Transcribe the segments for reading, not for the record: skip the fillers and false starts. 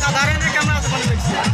साधारण कैमरा से बनबै छियै।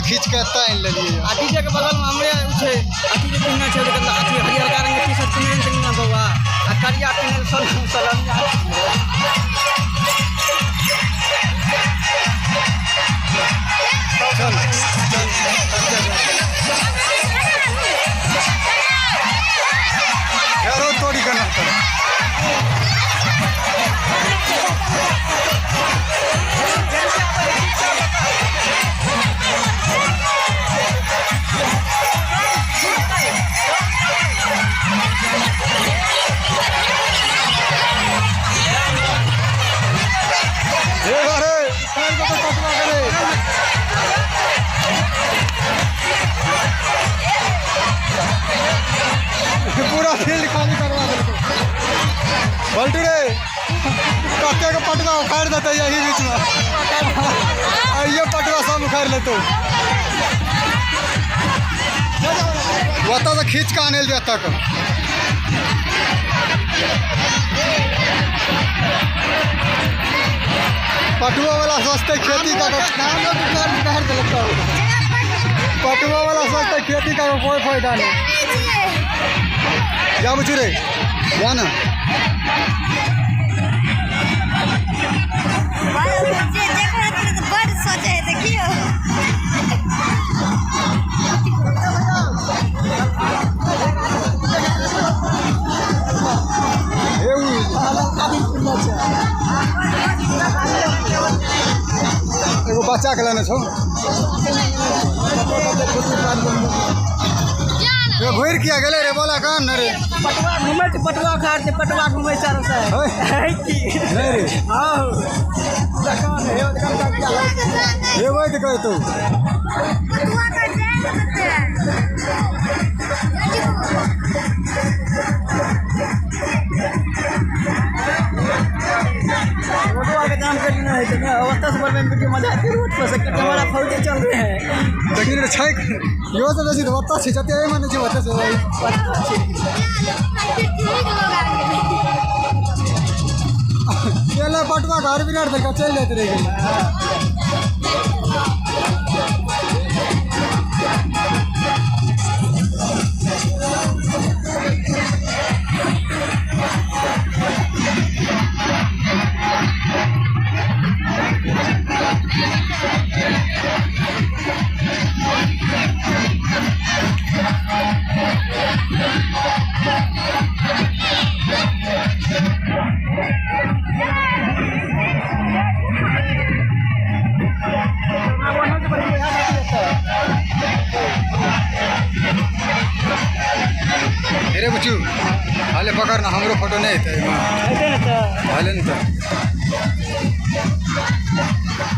खींच के तान लेलिए। आ डीजे के बगल में हमरे छै अथी के पिन्ना छै अथी हरियर रंग के टी-शर्ट पिन्हने छै ना बौआ आ करिया पिन्हल सलमिया चल यारो तोड़ी करना पड़ा। पूरा फील्ड खाली करवा देते बल्टू रे कत्ते के पटवा उखाड़ देते यही बीच में ये पटवा सब उखाड़ लेते वता से खींच के आने जाता का पटुआ वाला सोचते खेती का पटुआ वाला सोचते खेती का कोई फायदा नहीं। जा बुझू रे जा ना एगो बच्चा के लेने छो घुर किया गले रे बोला कान न रे पटवा घूमे छै पटवा खाड़ छै पटवा घूमे चारो से है की नहीं रे हां दुकान है दुकान का ये वही तो कह तू पटवा का जाए रोडवा का काम करना है तो अवस्था से बड़े वीडियो मजा आती रोड पर से हमारा फौजी चल रहे हैं लेकिन रे छै यो तो जैसे वत्ता छै जते ए माने छै वत्ता से केला पटवा घर बिगाड़ दे का चल जाते रे अरे बच्चू हाले पकड़ ना हमरो फोटो नहीं है हाले न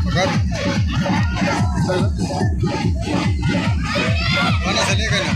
पकड़ से ले गए ना